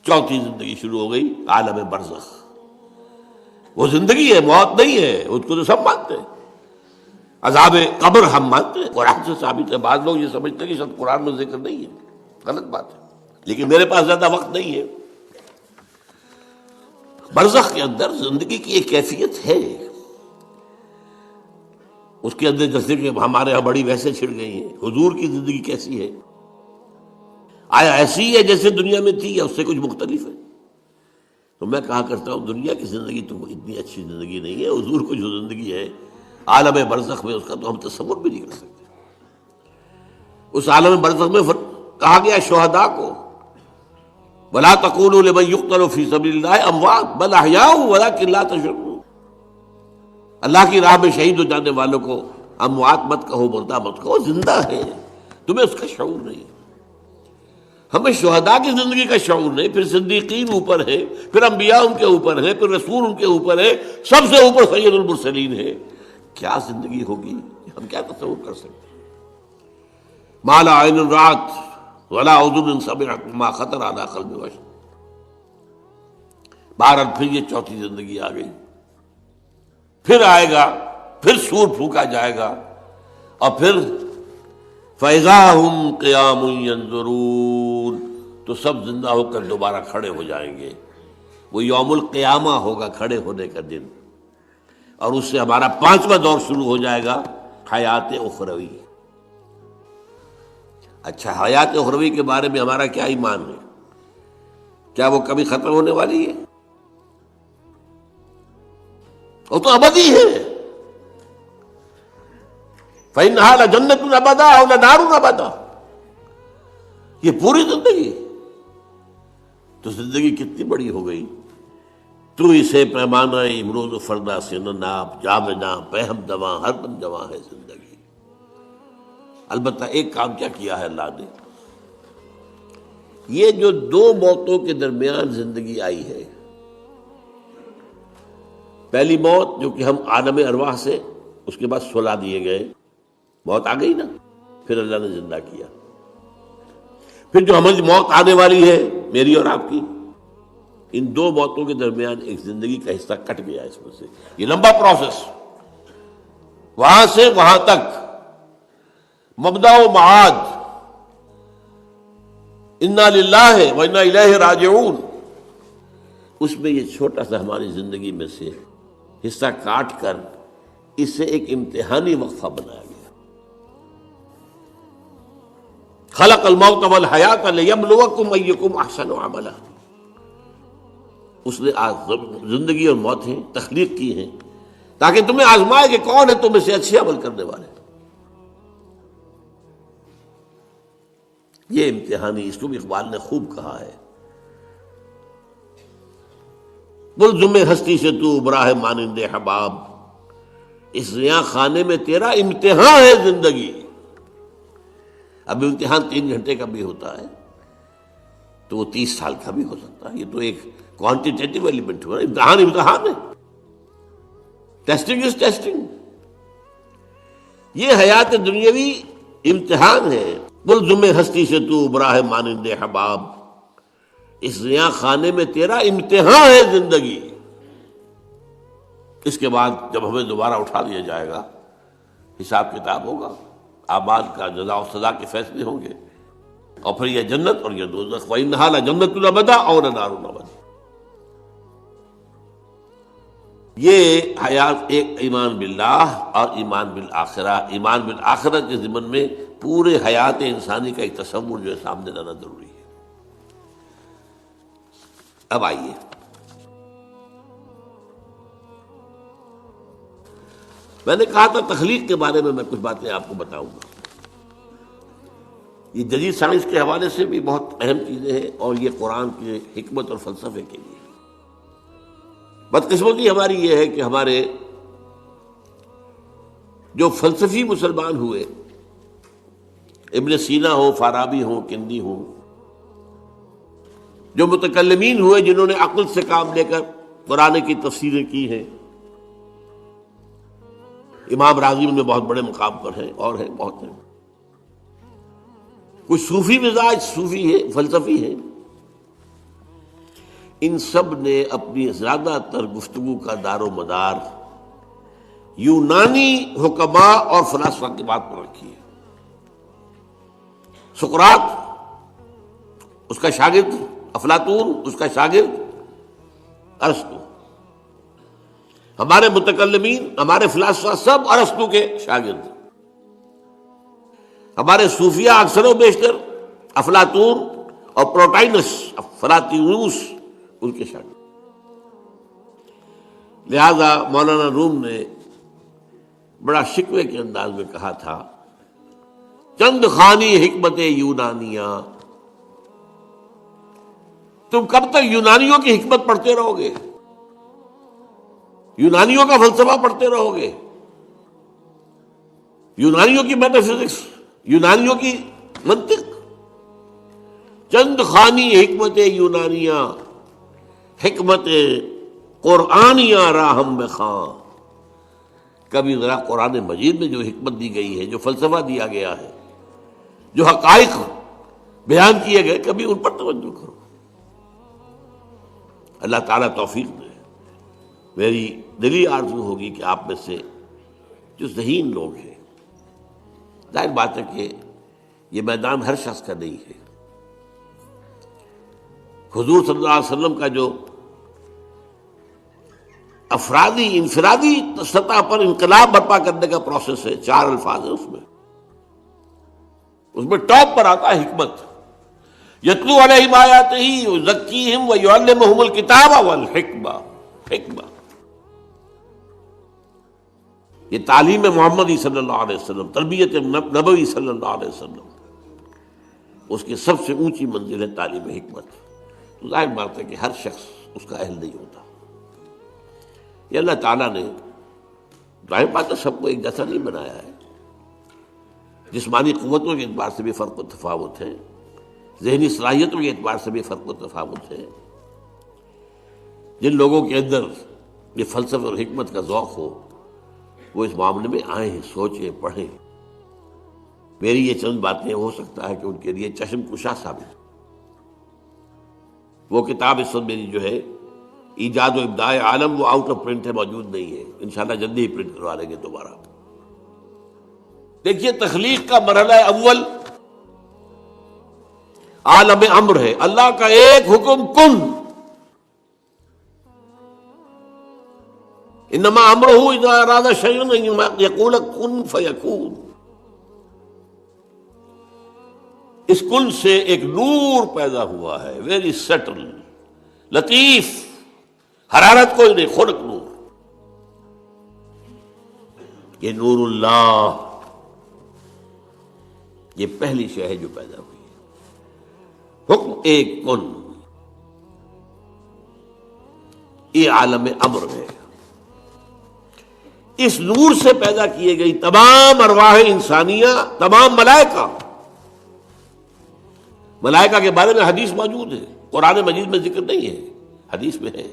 چوتھی زندگی شروع ہو گئی، عالم برزخ۔ وہ زندگی ہے، موت نہیں ہے، اس کو تو سب مانتے ہیں۔ عذاب قبر ہم مانتے ہیں، قرآن سے ثابت ہے۔ بعض لوگ یہ سمجھتے ہیں کہ شاید قرآن میں ذکر نہیں ہے، غلط بات ہے، لیکن میرے پاس زیادہ وقت نہیں ہے۔ برزخ کے اندر زندگی کی ایک کیفیت ہے، اس کے اندر جیسے کہ ہمارے یہاں بڑی ویسے چھڑ گئی ہیں، حضور کی زندگی کیسی ہے؟ آیا ایسی ہے جیسے دنیا میں تھی یا اس سے کچھ مختلف ہے؟ تو میں کہا کرتا ہوں دنیا کی زندگی تو اتنی اچھی زندگی نہیں ہے، حضور کو جو زندگی ہے عالم برزخ میں، اس کا تو ہم تصور بھی نہیں کر سکتے۔ اس عالم برزخ میں کہا گیا شہداء کو وَلَا تَقُولُوا لِمَن يُقْتَلُ فِي سَبِيلِ اللَّهِ أَمْوَاتٌ بَلْ أَحْيَاءٌ وَلَٰكِن لَا تَشْعُرُونَ۔ اللہ کی راہ میں شہید ہو جانے والوں کو اموات مت کہو، مردہ مت کہو، زندہ ہے، تمہیں اس کا شعور نہیں۔ ہمیں شہداء کی زندگی کا شعور نہیں، پھر صدیقین اوپر ہے، پھر انبیاء ان کے اوپر ہے، پھر رسول ان کے اوپر ہے، سب سے اوپر سید المرسلین ہے۔ کیا زندگی ہوگی، ہم کیا تصور کر سکتے؟ ما لا عین رأت ولا اذن سمعت ما خطر علی قلب بشر۔ بہرحال پھر یہ چوتھی زندگی آ گئی، پھر آئے گا، پھر سور پھونکا جائے گا، اور پھر فَإِذَا هُمْ قِيَامٌ يَنظُرُونَ، تو سب زندہ ہو کر دوبارہ کھڑے ہو جائیں گے۔ وہ یوم القیامہ ہوگا، کھڑے ہونے کا دن، اور اس سے ہمارا پانچواں دور شروع ہو جائے گا، حیات اخروی۔ اچھا، حیات اخروی کے بارے میں ہمارا کیا ایمان ہے؟ کیا وہ کبھی ختم ہونے والی ہے؟ وہ تو ابدی ہے۔ فَإِنَّهَا لَجَنَّةٌ أَبَدًا أَوْ لَنَارٌ أَبَدًا، یہ پوری زندگی تو زندگی کتنی بڑی ہو گئی۔ تو اسے پیمانہ امروز و فردا سے نہ ناپ، جامنا پہم دواں ہر دم جواں ہے زندگی۔ البتہ ایک کام کیا کیا ہے اللہ نے، یہ جو دو موتوں کے درمیان زندگی آئی ہے، پہلی موت جو کہ ہم عالم ارواح سے، اس کے بعد سلا دیے گئے، موت آ گئی نا، پھر اللہ نے زندہ کیا۔ پھر جو ہمیں موت آنے والی ہے میری اور آپ کی، ان دو موتوں کے درمیان ایک زندگی کا حصہ کٹ گیا اس میں سے۔ یہ لمبا پروسیس، وہاں سے وہاں تک، مبدأ و معاد، انا للہ و انا الیہ راجعون، اس میں یہ چھوٹا سا ہماری زندگی میں سے حصہ کاٹ کر اسے ایک امتحانی وقفہ بنایا گیا۔ خلق الموت والحیات لیبلوکم ایکم احسن عملا، اس نے زندگی اور موتیں تخلیق کی ہیں تاکہ تمہیں آزمائے کہ کون ہے تم میں سے اچھے عمل کرنے والے۔ یہ امتحانی، اس کو بھی اقبال نے خوب کہا ہے، ملزم ہستی سے تو ابرا ہے مانند حباب، اس زیاں خانے میں تیرا امتحان ہے زندگی۔ اب امتحان 3 گھنٹے کا بھی ہوتا ہے تو وہ 30 سال کا بھی ہو سکتا ہے، یہ تو ایک کوانٹیٹیو ایلیمنٹ ہوا، امتحان ہے، ٹیسٹنگ از ٹیسٹنگ۔ یہ حیات دنیاوی امتحان ہے، ملزم ہستی سے تو ابرا ہے مانند حباب، اس زیاں خانے میں تیرا امتحان ہے زندگی۔ اس کے بعد جب ہمیں دوبارہ اٹھا لیا جائے گا، حساب کتاب ہوگا، اعمال کا جزا و سزا کے فیصلے ہوں گے، اور پھر یہ جنت اور یہ دوزخ۔ وَإِنَّهَا لَجَنَّةٌ أَبَدًا أَوْ لَنَارٌ أَبَدًا۔ یہ حیات ایک ایمان باللہ اور ایمان بالآخرہ، ایمان بالآخرہ کے ضمن میں پورے حیات انسانی کا ایک تصور جو ہے سامنے لانا ضروری ہے۔ اب آئیے، میں نے کہا تھا تخلیق کے بارے میں کچھ باتیں آپ کو بتاؤں گا۔ یہ جدید سائنس کے حوالے سے بھی بہت اہم چیزیں ہیں، اور یہ قرآن کی حکمت اور فلسفے کے لیے۔ بدقسمتی ہماری یہ ہے کہ ہمارے جو فلسفی مسلمان ہوئے، ابن سینا ہو، فارابی ہو، کندی ہو، جو متکلمین ہوئے جنہوں نے عقل سے کام لے کر قرآن کی تفسیریں کی ہیں، امام راضی میں بہت بڑے مقام پر ہیں، اور ہیں بہت ہیں، کچھ صوفی مزاج صوفی ہے، فلسفی ہے، ان سب نے اپنی زیادہ تر گفتگو کا دار و مدار یونانی حکماء اور فلاسفہ کی بات پر رکھی ہے۔ سقراط اس کا شاگرد، افلاطون اس کا شاگرد، ارسطو۔ ہمارے متکلمین، ہمارے فلاسفہ سب ارسطو کے شاگرد۔ ہمارے صوفیہ اکثر و بیشتر افلاطون اور پروٹائنس فلاطینوس ان کے شاگرد۔ لہذا مولانا روم نے بڑا شکوے کے انداز میں کہا تھا، چند خوانی حکمت یونانیہ، تم کب تک یونانیوں کی حکمت پڑھتے رہو گے، یونانیوں کا فلسفہ پڑھتے رہو گے، یونانیوں کی میٹا فزکس، یونانیوں کی منطق؟ چند خوانی حکمت یونانیہ، حکمت قرآنیہ راہم میں خاں۔ کبھی ذرا قرآن مجید میں جو حکمت دی گئی ہے، جو فلسفہ دیا گیا ہے، جو حقائق بیان کیے گئے، کبھی ان پر توجہ کرو۔ اللہ تعالیٰ توفیق دے۔ میری دلی آرزو ہوگی کہ آپ میں سے جو ذہین لوگ ہیں، ظاہر بات ہے کہ یہ میدان ہر شخص کا نہیں ہے، حضور صلی اللہ علیہ وسلم کا جو افرادی انفرادی سطح پر انقلاب برپا کرنے کا پروسیس ہے، 4 الفاظ ہیں اس میں ٹاپ پر آتا ہے حکمت۔ یتلو علیہم آیاتہ یزکیہم ویعلمہم الکتاب والحکمہ۔ حکمہ یہ تعلیم محمدی صلی اللہ علیہ وسلم، تربیت نبوی صلی اللہ علیہ وسلم، اس کی سب سے اونچی منزل ہے تعلیم حکمت۔ تو ظاہر بات ہے کہ ہر شخص اس کا اہل نہیں ہوتا۔ یہ اللہ تعالیٰ نے ظاہر بات ہے سب کو ایک جیسا نہیں بنایا ہے، جسمانی قوتوں کے اعتبار سے بھی فرق و تفاوت ہے، ذہنی صلاحیتوں کے اعتبار سے بھی فرق و تفاوت ہے۔ جن لوگوں کے اندر یہ فلسفہ اور حکمت کا ذوق ہو وہ اس معاملے میں آئیں، سوچیں، پڑھیں۔ میری یہ چند باتیں ہو سکتا ہے کہ ان کے لیے چشم کشا ثابت۔ وہ کتاب اس وقت میری جو ہے ایجاد و ابداع عالم، وہ آؤٹ آف پرنٹ ہے، موجود نہیں ہے، انشاءاللہ جلدی ہی پرنٹ کروا لیں گے دوبارہ۔ دیکھیے تخلیق کا مرحلہ اول عالم امر ہے، اللہ کا ایک حکم کن، انما امرہ اذا اراد شیئا ان یقول کن فیکون۔ اس کن سے ایک نور پیدا ہوا ہے، ویری سٹل، لطیف، حرارت کوئی نہیں، خلق نور۔ یہ نور اللہ، یہ پہلی شے ہے جو پیدا ہوئی ہے۔ حکم ایک کن، یہ عالم امر ہے۔ اس نور سے پیدا کیے گئی تمام ارواح انسانیہ، تمام ملائکہ۔ ملائکہ کے بارے میں حدیث موجود ہے، قرآن مجید میں ذکر نہیں ہے، حدیث میں ہے۔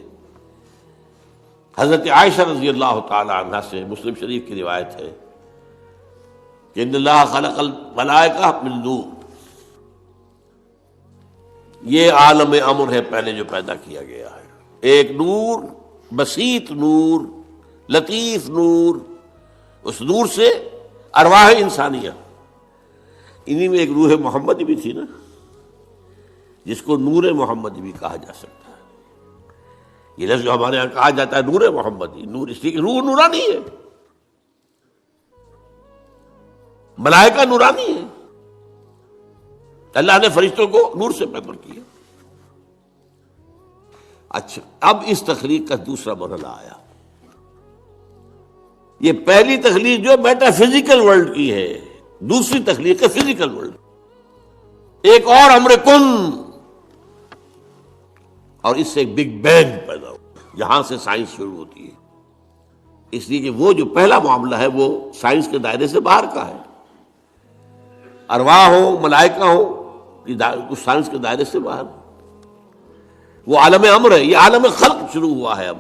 حضرت عائشہ رضی اللہ تعالی عنہ سے مسلم شریف کی روایت ہے کہ ان اللہ خلق الملائکہ من نور، یہ عالم امر ہے پہلے جو پیدا کیا گیا ہے، ایک نور، بسیط نور، لطیف نور۔ اس نور سے ارواح انسانیہ، انہی میں ایک روح محمدی بھی تھی نا، جس کو نور محمدی بھی کہا جا سکتا ہے۔ یہ لفظ جو ہمارے یہاں کہا جاتا ہے نور محمدی، نور اس لیے کہ روح نورانی ہے، ملائکہ نورانی ہے، اللہ نے فرشتوں کو نور سے پیدا کیا۔ اچھا، اب اس تخلیق کا دوسرا مرحلہ آیا۔ یہ پہلی تخلیق جو میٹا فزیکل ورلڈ کی ہے، دوسری تخلیق ہے فزیکل ورلڈ۔ ایک اور امر کن، اور اس سے ایک بگ بینگ پیدا ہو، یہاں سے سائنس شروع ہوتی ہے۔ اس لیے کہ وہ جو پہلا معاملہ ہے وہ سائنس کے دائرے سے باہر کا ہے، ارواح ہو، ملائکہ ہو، اس سائنس کے دائرے سے باہر، وہ عالم امر ہے۔ یہ عالم خلق شروع ہوا ہے اب،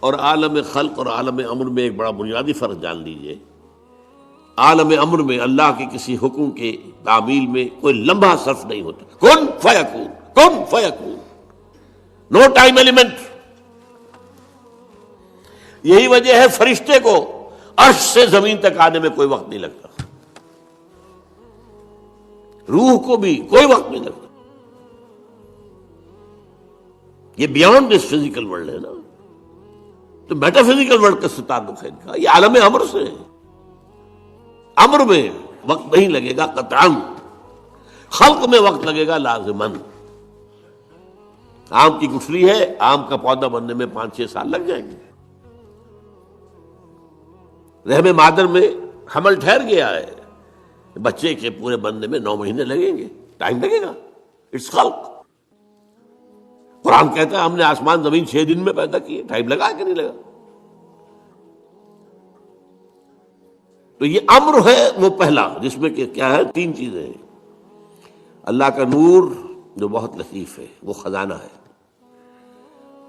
اور عالم خلق اور عالم امر میں ایک بڑا بنیادی فرق جان لیجئے۔ عالم امر میں اللہ کے کسی حکم کے تعمیل میں کوئی لمحہ صرف نہیں ہوتا، کن فیکون، کن فیکون، نو ٹائم ایلیمنٹ. یہی وجہ ہے فرشتے کو عرش سے زمین تک آنے میں کوئی وقت نہیں لگتا، روح کو بھی کوئی وقت نہیں لگتا. یہ بیانڈ دس فزیکل ورلڈ ہے نا، تو میٹا فزیکل ورلڈ کا تعلق ہے ان کا. یہ عالم امر سے ہے، امر میں وقت نہیں لگے گا قطعاً، خلق میں وقت لگے گا لازماً. آم کی گٹھلی ہے، آم کا پودا بننے میں 5-6 سال لگ جائیں گے. رحم مادر میں حمل ٹھہر گیا ہے، بچے کے پورے بننے میں 9 مہینے لگیں گے، ٹائم لگے گا. اٹس خلق. قرآن کہتا ہے ہم نے آسمان زمین 6 دن میں پیدا کیے، ٹائم لگا کہ نہیں لگا؟ تو یہ امر ہے وہ پہلا، جس میں کہ کیا ہے 3 چیزیں ہیں. اللہ کا نور جو بہت لطیف ہے، وہ خزانہ ہے،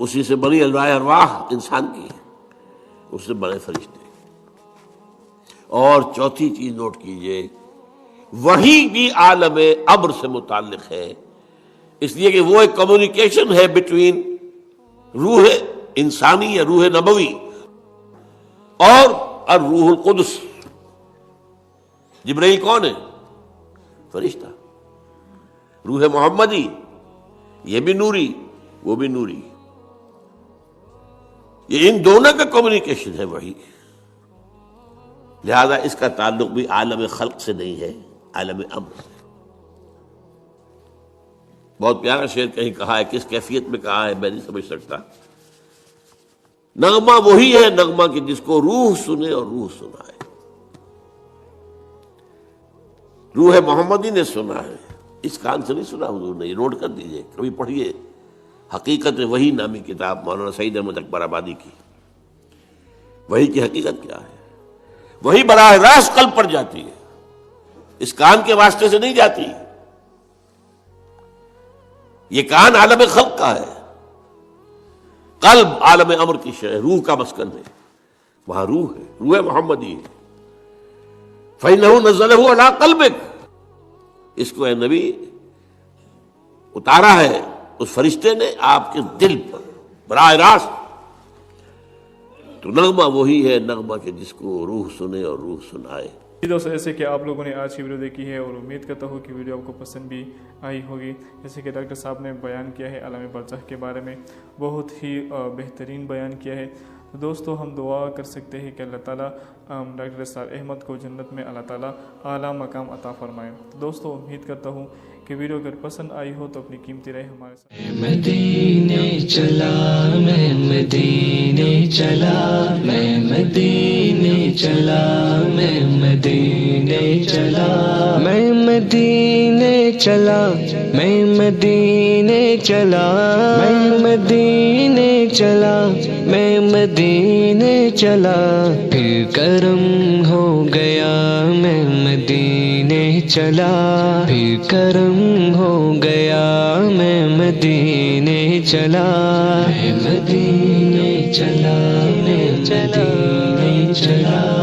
اسی سے بنی ارواح انسان کی، اس سے بنے فرشتے. اور چوتھی چیز نوٹ کیجئے، وہی بھی عالم امر سے متعلق ہے، اس لیے کہ وہ ایک کمیونیکیشن ہے بٹوین روح انسانی یا روح نبوی اور الروح القدس. جبرائیل کون ہے؟ فرشتہ. روح محمدی یہ بھی نوری، وہ بھی نوری. یہ ان دونوں کا کمیونیکیشن ہے وہی. لہذا اس کا تعلق بھی عالم خلق سے نہیں ہے، عالم امر سے. بہت پیارا شعر کہیں کہا ہے، کس کیفیت میں کہا ہے میں نہیں سمجھ سکتا. نغمہ وہی ہے نغمہ کہ جس کو روح سنے اور روح سنائے. روح محمدی نے سنا ہے، اس کان سے نہیں سنا حضور نے. یہ نوٹ کر دیجئے، کبھی پڑھیے حقیقت وحی نامی کتاب مولانا سعید احمد اکبر آبادی کی. وحی کی حقیقت کیا ہے؟ وہی براہ راست قلب پر جاتی ہے، اس کان کے واسطے سے نہیں جاتی. یہ کان عالم خلق کا ہے، قلب عالم امر کی شے، روح کا مسکن ہے. وہاں روح ہے، روح محمدی ہے. فَإِنَّهُ نَزَّلَهُ عَلَىٰ قَلْبِكَ، اس کو اے نبی اتارا ہے اس فرشتے نے آپ کے دل پر براہ راست. تو نغمہ وہی ہے نغمہ کہ جس کو روح سنے اور روح سنائے. دوستوں ایسے کہ آپ لوگوں نے آج کی ویڈیو دیکھی ہے اور امید کرتا ہوں کہ ویڈیو آپ کو پسند بھی آئی ہوگی. جیسے کہ ڈاکٹر صاحب نے بیان کیا ہے عالم برزخ کے بارے میں، بہت ہی بہترین بیان کیا ہے. دوستو ہم دعا کر سکتے ہیں کہ اللہ تعالیٰ ڈاکٹر اسرار احمد کو جنت میں اللہ تعالیٰ اعلیٰ مقام عطا فرمائے. دوستو امید کرتا ہوں کہ ویڈیو اگر پسند آئی ہو تو اپنی قیمتی رائے ہمارے ساتھ. مدینے چلا میں مدینے چلا، میں مدینے چلا، میں مدینے چلا، میں مدینے چلا، میں مدینے چلا، میں مدینے چلا، میں مدینے چلا. پھر کرم ہو گیا میں مدینے چلا، پھر کرم ہو گیا میں مدینے چلا، میں مدینے چلا، میں مدینے چلا.